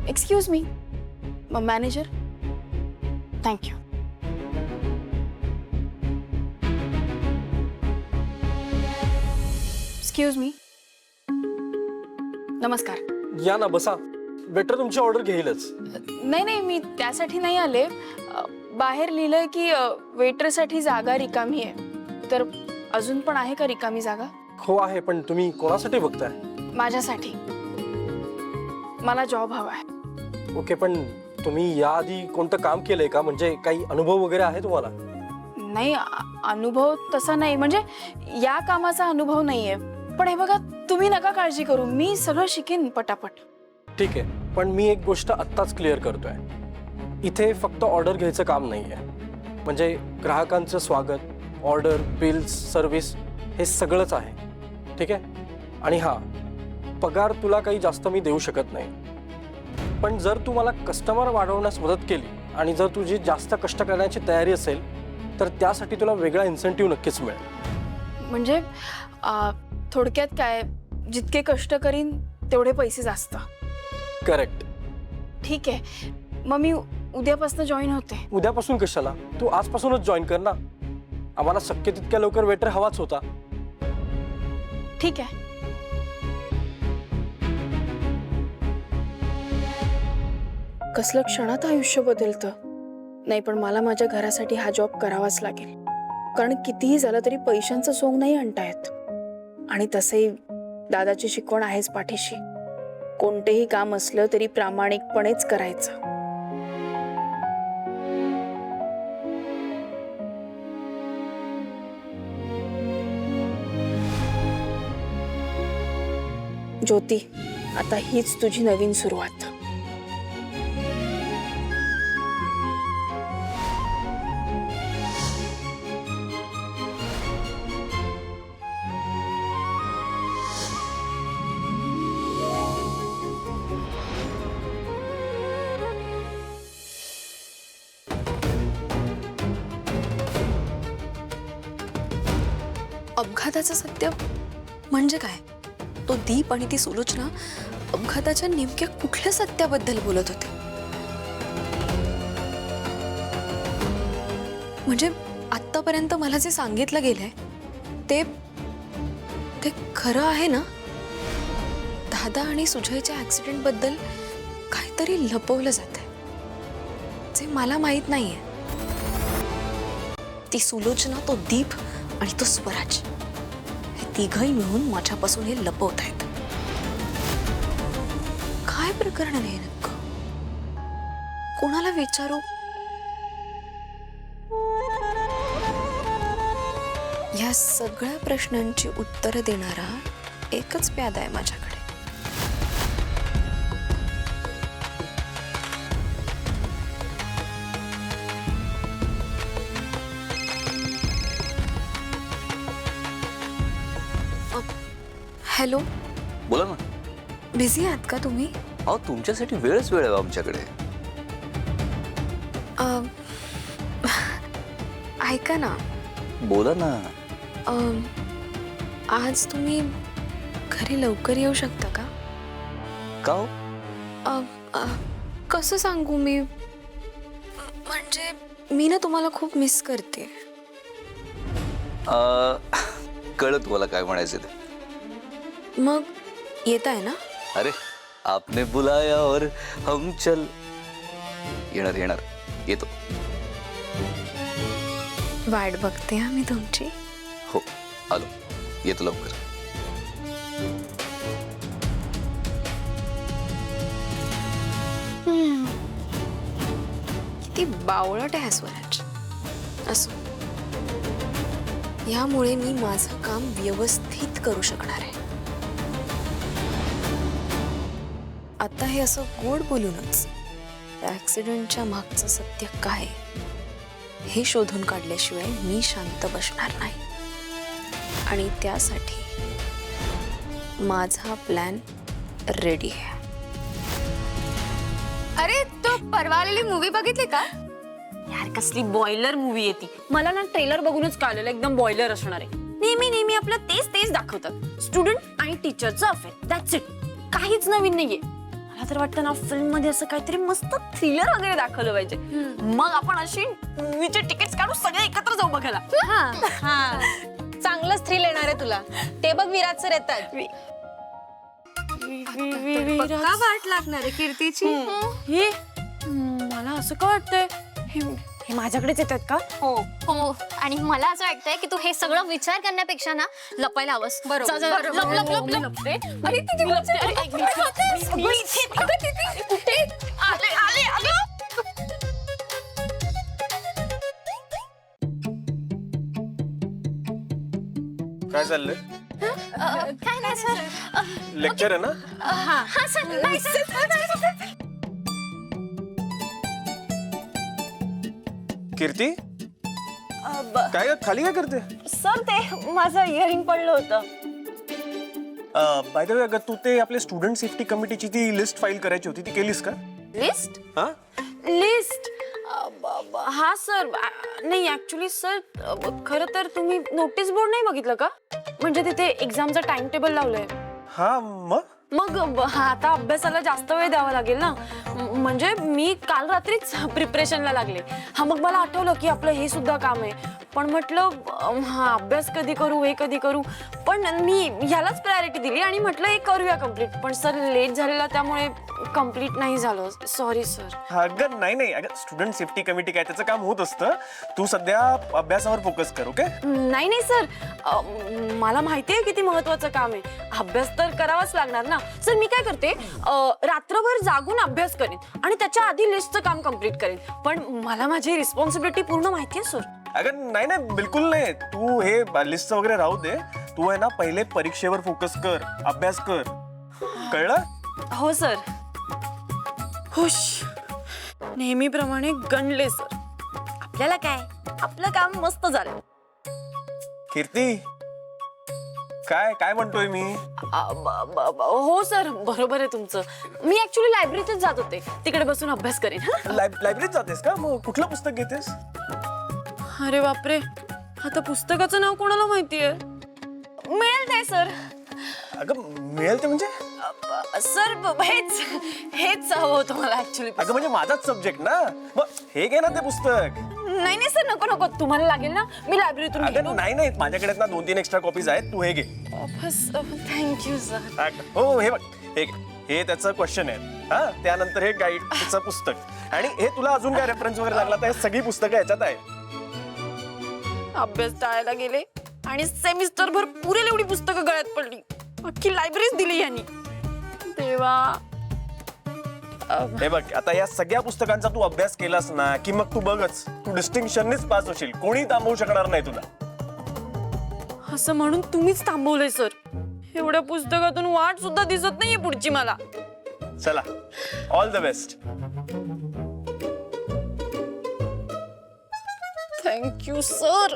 Excuse me manager, thank you. Excuse me. नमस्कार. या ना बसा. वेटर तुमची ऑर्डर घेईलच. नाही, मी त्यासाठी नाही आले. बाहेर लिहिलंय की वेटरसाठी जागा रिकामी आहे. तर अजून पण आहे का रिकामी जागा? हो आहे, पण तुम्ही कोणासाठी बघताय? माझ्यासाठी. मला जॉब हवा आहे. ओके, पण तुम्ही याआधी कोणतं काम केलंय का? म्हणजे काही अनुभव वगैरे आहे तुम्हाला? नाही, अनुभव तसा नाही. म्हणजे या कामाचा अनुभव नाहीये. पण हे बघा, तुम्ही नका काळजी करू, मी सगळं शिकेन पटापट. ठीक आहे, पण मी एक गोष्ट आत्ताच क्लिअर करतोय. इथे फक्त ऑर्डर घ्यायचं काम नाहीये. म्हणजे ग्राहकांचं स्वागत, ऑर्डर, बिल्स, सर्व्हिस हे सगळंच आहे. ठीक आहे? आणि हां, पगार तुला काही जास्त मी देऊ शकत नाही. पण जर तू मला कस्टमर वाढवण्यास मदत केली आणि जर तुझी जास्त कष्ट करण्याची तयारी असेल तर त्यासाठी तुला वेगळा इन्सेंटिव्ह नक्कीच मिळेल. म्हणजे थोडक्यात काय, जितके कष्ट करीन तेवढे पैसे जास्त. करेक्ट. ठीक आहे, मग मी उद्यापासून जॉईन होते. उद्यापासून कशाला? तू आजपासूनच जॉईन कर ना. आम्हाला शक्य तितक्या लवकर वेटर हवाच होता. ठीक आहे. कसलं क्षणात आयुष्य बदलतं. नाही, पण मला माझ्या घरासाठी हा जॉब करावाच लागेल. कारण कितीही झालं तरी पैशांचं सोंग नाही आणता येत. आणि तसंही दादाची शिकवण आहेच पाठीशी. कोणतेही काम असलं तरी प्रामाणिकपणेच करायचं. ज्योती, आता हीच तुझी नवीन सुरुवात. अपघाताचं सत्य म्हणजे काय? तो दीप आणि ती सुलोचना अपघाताच्या नेमक्या कुठल्या सत्याबद्दल बोलत होते? म्हणजे आतापर्यंत मला जे सांगितलं गेलंय ते ते खरं आहे ना? दादा आणि सुजयच्या ऍक्सिडेंट बद्दल काहीतरी लपवलं जातंय जे मला माहित नाहीये. ती सुलोचना, तो दीप आणि तो स्वराज, हे तिघही मिळून माझ्यापासून हे लपवत आहेत. काय प्रकरण आहे नक्क? कोणाला विचारू? या सगळ्या प्रश्नांची उत्तरं देणारा एकच प्यादा आहे माझ्याकडे. हॅलो. बोला ना. बिझी आहात का तुम्ही? अहो, तुमच्यासाठी वेळच वेळ आहे आमच्याकडे. ऐका ना. बोला ना. आज तुम्ही घरी लवकर येऊ शकता का? का हो? कसं सांगू मी, म्हणजे मी ना तुम्हाला खूप मिस करते. कळत तुम्हाला काय म्हणायचं ते. मग येत आहे ना? अरे, आपने बुलाया और हम चल. येणार येणार, येतो. वाट बघते मी तुमची. हो, आलो. येतो लवकर. किती बावळट आहे स्वराज. असो, यामुळे मी माझं काम व्यवस्थित करू शकणार आहे. आता हे असं गोड बोलूनच ऍक्सिडेंटच्या मागचं सत्य काय हे शोधून काढल्याशिवाय मी शांत बसणार नाही. आणि त्यासाठी माझा प्लॅन रेडी आहे. अरे, तो परवा आलेली मूवी बघितली का? यार, कसली बॉयलर मूवी आहे ती. मला ना ट्रेलर बघूनच कळलं एकदम बॉयलर असणार आहे. नेहमी आपलं तेच दाखवतात. स्टुडंट आणि टीचरचं अफेअर, दॅट्स इट. काहीच नवीन नाहीये. मला तर वाटतं ना फिल्म मध्ये असं काहीतरी मस्त थ्रिलर वगैरे दाखवलं पाहिजे. मग आपण अशी मूवीचे तिकीट काढू सगळे एकत्र जाऊ बघायला. हा चांगलंच थ्रिल येणार आहे तुला. ते बघ विराट सर येतात. पक्का वाट लागणार आहे कीर्तीची. हे मला असं का वाटतंय हे माझ्याकडेच येतात का? हो आणि मला असं वाटतंय की तू हे सगळं विचार करण्यापेक्षा ना लपायला हवंस. बरोबर लपते. अरे तिथे लपते. अरे, कुठे आले आले अगं. काय चाललंय? काय नाही सर. लेक्चर आहे ना? हा सर नाही सर. कीर्ती काय ग, खाली काय करते? सर ते माझं इयरिंग पडलं होतं. बाय द वे अगं तू ते आपले स्टुडंट सेफ्टी कमिटीची ती लिस्ट फाईल करायची होती ती केलीस का? लिस्ट हा लिस्ट हा सर नाही ऍक्च्युली सर खरं तर तुम्ही नोटीस बोर्ड नाही बघितलं का? म्हणजे तिथे एक्झामचं टाइम टेबल लावलंय. हा मग आता अभ्यासाला जास्त वेळ द्यावा लागेल ना. म्हणजे मी काल रात्रीच प्रिपरेशनला लागले. मग मला आठवलं की आपलं हे सुद्धा काम आहे. पण म्हटलं अभ्यास कधी करू हे कधी करू. पण मी ह्यालाच प्रायोरिटी दिली आणि म्हटलं हे करूया कम्प्लीट. पण सर लेट झालेला त्यामुळे कम्प्लीट नाही झालं. Sorry sir. अगं नाही अगं स्टुडंट सेफ्टी कमिटी काय त्याचं काम होत असतं. तू सध्या अभ्यासावर फोकस कर. ओके नाही सर मला माहिती आहे किती महत्वाचं काम आहे. अभ्यास तर करावाच लागणार ना. सर मी काय करते रात्रभर जागून अभ्यास करेन आणि त्याच्या आधी लिस्टचं काम कम्प्लीट करेन. पण मला माझी रिस्पॉन्सिबिलिटी पूर्ण माहिती आहे सर. अगं नाही बिलकुल नाही. तू हे लिस्ट वगैरे राहू दे. तू आहे ना पहिले परीक्षेवर फोकस कर. अभ्यास कर. कळलं? हो सर. हुश नेहमीप्रमाणे गणले सर. आपल्याला काय आपलं काम मस्त झालं. कीर्ती काय काय म्हणतोय मी? हो सर बरोबर आहे तुमचं. मी ऍक्च्युली लायब्ररीतच जात होते. तिकडे बसून अभ्यास करेन. लायब्ररीत जातेस का? मग कुठलं पुस्तक घेतेस? अरे बापरे आता पुस्तकाचं नाव कोणाला माहितीये? मिळेल नाही सर. अगं मिळेल ते म्हणजे? सर हेच हवं होतं मला ऍक्च्युली. अगं म्हणजे माझाच सब्जेक्ट ना. मग हे घे ना ते पुस्तक. नाही सर नको तुम्हाला लागेल ना. मी लायब्ररीतून अगं नाही माझ्याकडे ना 2-3 एक्स्ट्रा कॉपीज आहेत. तू हे घे. Thank you sir. हो हे बघ हे घे. हे त्याचं क्वेश्चन आहे. हा त्यानंतर हे गाईडचं पुस्तक आणि हे तुला अजून काय रेफरन्स वगैरे लागला तर हे सगळी पुस्तकं याच्यात आहे. अभ्यास टाळायला गेले आणि सेमिस्टर भर पुरेल एवढी पुस्तकं गळ्यात पडली. अख्खी लायब्ररीच दिली यांनी. देवा. हे बघ आता या सगळ्या पुस्तकांचा तू अभ्यास केलास ना की मग तू बघच तू डिस्टिंक्शननीच पास होशील. कोणी थांबवू शकणार नाही तुला. असं म्हणून तुम्हीच थांबवलंय सर. एवढ्या पुस्तकातून वाट सुद्धा दिसत नाहीये पुढची मला. चला all the best. Thank you sir.